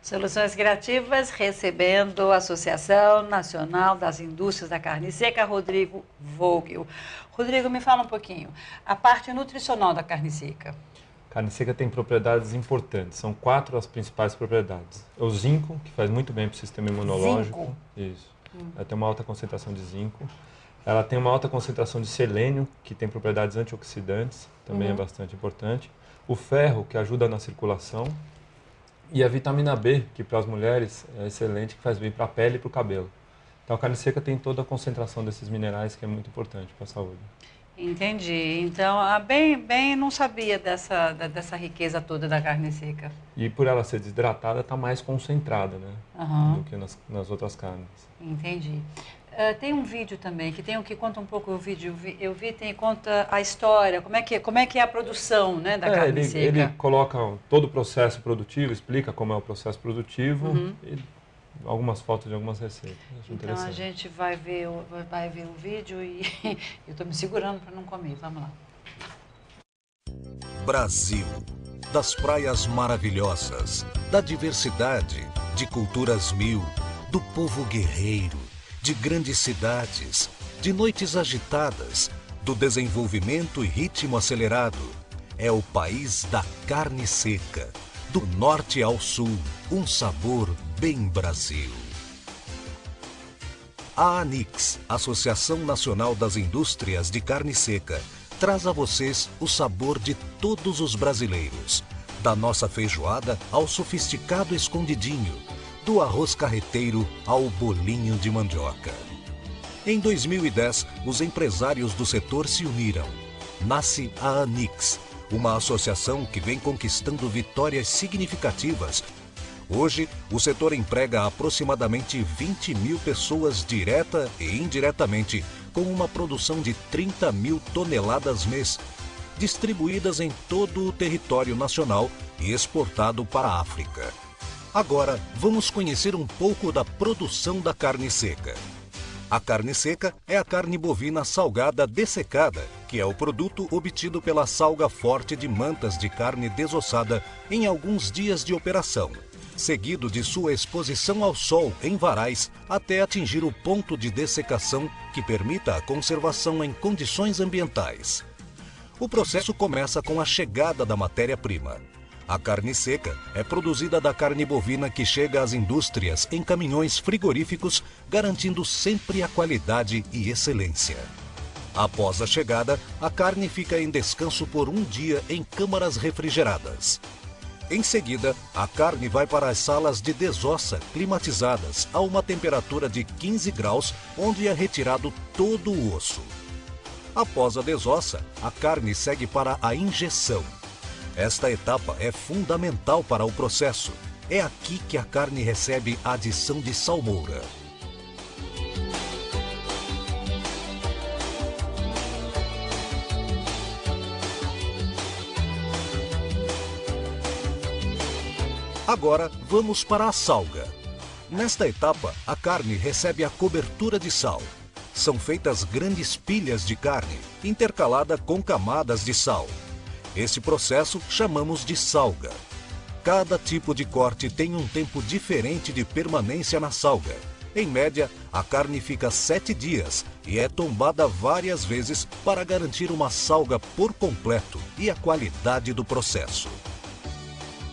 Soluções Criativas recebendo a Associação Nacional das Indústrias da Carne Seca, Rodrigo Vogel. Rodrigo, me fala um pouquinho, a parte nutricional da carne seca. Carne seca tem propriedades importantes, são 4 as principais propriedades. É o zinco, que faz muito bem para o sistema imunológico. Zinco? Isso. Ela tem uma alta concentração de zinco. Ela tem uma alta concentração de selênio, que tem propriedades antioxidantes, também é bastante importante. O ferro, que ajuda na circulação. E a vitamina B, que para as mulheres é excelente, que faz bem para a pele e para o cabelo. Então a carne seca tem toda a concentração desses minerais, que é muito importante para a saúde. Entendi. Então, não sabia dessa riqueza toda da carne seca. E por ela ser desidratada, está mais concentrada, né? Do que nas outras carnes. Entendi. Tem um vídeo também que conta um pouco o vídeo. Conta a história, como é que é a produção, né, da carne seca. Ele coloca todo o processo produtivo, explica como é o processo produtivo e algumas fotos de algumas receitas. Acho então a gente vai ver o vídeo e eu estou me segurando para não comer. Vamos lá. Brasil, das praias maravilhosas, da diversidade, de culturas mil, do povo guerreiro, de grandes cidades, de noites agitadas, do desenvolvimento e ritmo acelerado. É o país da carne seca, do norte ao sul, um sabor bem Brasil. A ANICS, Associação Nacional das Indústrias de Carne Seca, traz a vocês o sabor de todos os brasileiros, da nossa feijoada ao sofisticado escondidinho, do arroz carreteiro ao bolinho de mandioca. Em 2010, os empresários do setor se uniram. Nasce a ANICS, uma associação que vem conquistando vitórias significativas. Hoje, o setor emprega aproximadamente 20 mil pessoas direta e indiretamente, com uma produção de 30 mil toneladas mês, distribuídas em todo o território nacional e exportado para a África. Agora, vamos conhecer um pouco da produção da carne seca. A carne seca é a carne bovina salgada dessecada, que é o produto obtido pela salga forte de mantas de carne desossada em alguns dias de operação, seguido de sua exposição ao sol em varais até atingir o ponto de dessecação que permita a conservação em condições ambientais. O processo começa com a chegada da matéria-prima. A carne seca é produzida da carne bovina que chega às indústrias em caminhões frigoríficos, garantindo sempre a qualidade e excelência. Após a chegada, a carne fica em descanso por um dia em câmaras refrigeradas. Em seguida, a carne vai para as salas de desossa climatizadas a uma temperatura de 15 graus, onde é retirado todo o osso. Após a desossa, a carne segue para a injeção. Esta etapa é fundamental para o processo. É aqui que a carne recebe a adição de salmoura. Agora vamos para a salga. Nesta etapa, a carne recebe a cobertura de sal. São feitas grandes pilhas de carne, intercalada com camadas de sal. Esse processo chamamos de salga. Cada tipo de corte tem um tempo diferente de permanência na salga. Em média, a carne fica 7 dias e é tombada várias vezes para garantir uma salga por completo e a qualidade do processo.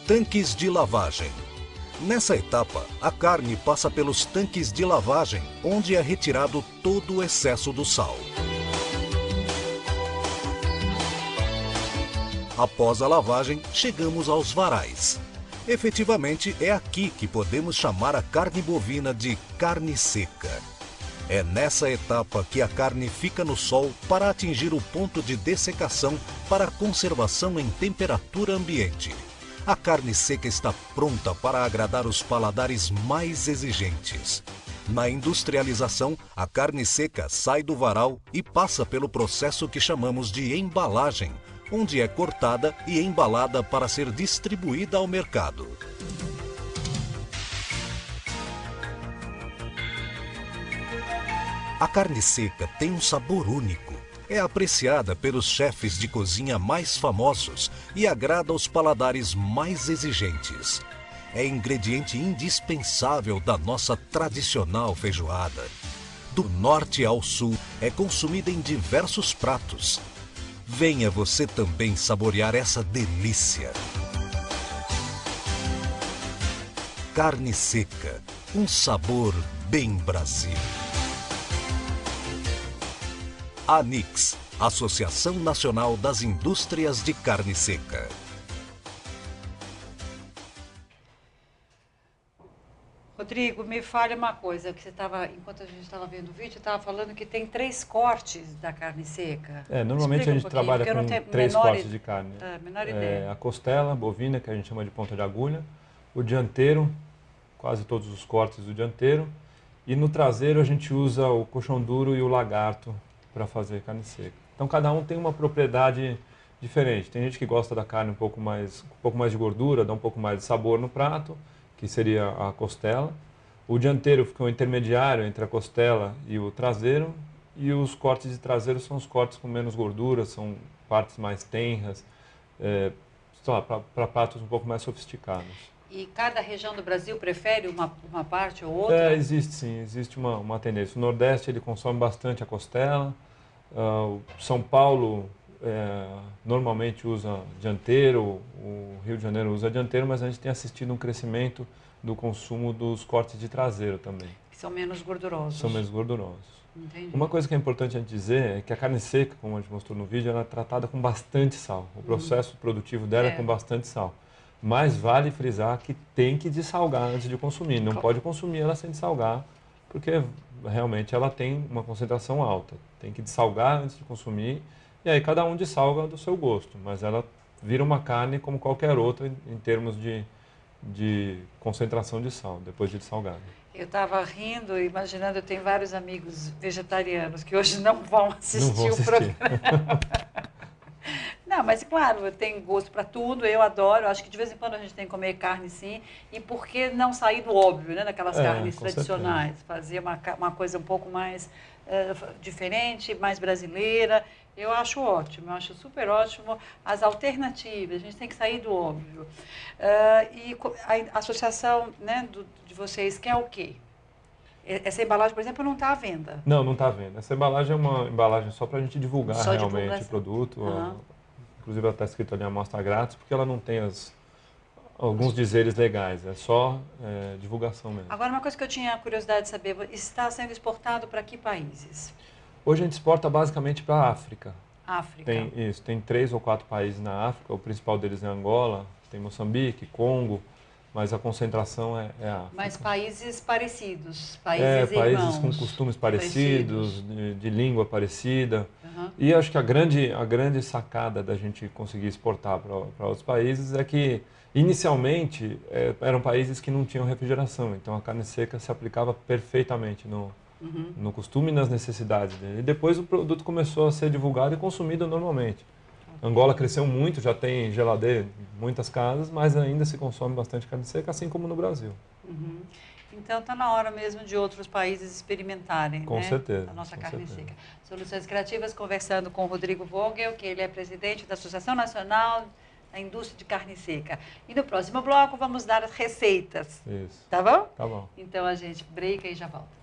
Tanques de lavagem. Nessa etapa, a carne passa pelos tanques de lavagem, onde é retirado todo o excesso do sal. Após a lavagem, chegamos aos varais. Efetivamente, é aqui que podemos chamar a carne bovina de carne seca. É nessa etapa que a carne fica no sol para atingir o ponto de dessecação para conservação em temperatura ambiente. A carne seca está pronta para agradar os paladares mais exigentes. Na industrialização, a carne seca sai do varal e passa pelo processo que chamamos de embalagem, onde é cortada e embalada para ser distribuída ao mercado. A carne seca tem um sabor único. É apreciada pelos chefes de cozinha mais famosos e agrada aos paladares mais exigentes. é ingrediente indispensável da nossa tradicional feijoada. Do norte ao sul, é consumida em diversos pratos. Venha você também saborear essa delícia. Carne seca, um sabor bem Brasil. ANICS, Associação Nacional das Indústrias de Carne Seca. Rodrigo, me fale uma coisa, que você estava, enquanto a gente estava vendo o vídeo, estava falando que tem 3 cortes da carne seca. Normalmente a gente trabalha com 3 cortes de carne. Menor ideia. A costela bovina, que a gente chama de ponta de agulha, o dianteiro, quase todos os cortes do dianteiro, e no traseiro a gente usa o coxão duro e o lagarto para fazer carne seca. Então cada um tem uma propriedade diferente. Tem gente que gosta da carne um pouco mais de gordura, dá um pouco mais de sabor no prato, que seria a costela. O dianteiro fica um intermediário entre a costela e o traseiro, e os cortes de traseiro são os cortes com menos gordura, são partes mais tenras, para pratos um pouco mais sofisticados. E cada região do Brasil prefere uma parte ou outra? Existe sim, existe uma tendência. O Nordeste ele consome bastante a costela, São Paulo normalmente usa dianteiro, o Rio de Janeiro usa dianteiro, mas a gente tem assistido um crescimento do consumo dos cortes de traseiro também. Que são menos gordurosos. São menos gordurosos. Entendi. Uma coisa que é importante a gente dizer é que a carne seca, como a gente mostrou no vídeo, ela é tratada com bastante sal. O processo produtivo dela é com bastante sal. Mas vale frisar que tem que dessalgar antes de consumir. Não pode consumir ela sem dessalgar, porque realmente ela tem uma concentração alta. Tem que dessalgar antes de consumir. E aí cada um dessalga do seu gosto, mas ela vira uma carne como qualquer outra em termos de concentração de sal, depois de dessalgada. Eu estava rindo, imaginando, eu tenho vários amigos vegetarianos que hoje não vão assistir o programa. Não, mas claro, eu tenho gosto para tudo, eu adoro, acho que de vez em quando a gente tem que comer carne sim, e por que não sair do óbvio, né, daquelas carnes tradicionais, fazer uma coisa um pouco mais diferente, mais brasileira. Eu acho ótimo, eu acho super ótimo as alternativas, a gente tem que sair do óbvio. E a associação, né, de vocês quer o quê? Essa embalagem, por exemplo, não está à venda? Não está à venda. Essa embalagem é uma embalagem só para a gente divulgar realmente o produto. Inclusive ela está escrito ali amostra grátis, porque ela não tem alguns dizeres legais, é só divulgação mesmo. Agora, uma coisa que eu tinha curiosidade de saber, está sendo exportado para que países? Hoje a gente exporta basicamente para a África. África. Tem 3 ou 4 países na África, o principal deles é Angola, tem Moçambique, Congo, mas a concentração é a África. Mas países parecidos, países países com costumes parecidos. De língua parecida. E acho que a grande sacada da gente conseguir exportar para outros países é que, inicialmente, eram países que não tinham refrigeração, então a carne seca se aplicava perfeitamente no costume e nas necessidades dele. E depois o produto começou a ser divulgado e consumido normalmente. Angola cresceu muito, já tem geladeira em muitas casas, mas ainda se consome bastante carne seca, assim como no Brasil. Então está na hora mesmo de outros países experimentarem, com certeza, a nossa carne seca. Soluções Criativas, conversando com o Rodrigo Vogel, que ele é presidente da Associação Nacional da Indústria de Carne Seca. E no próximo bloco vamos dar as receitas. Isso. Tá bom? Tá bom. Então a gente breaka e já volta.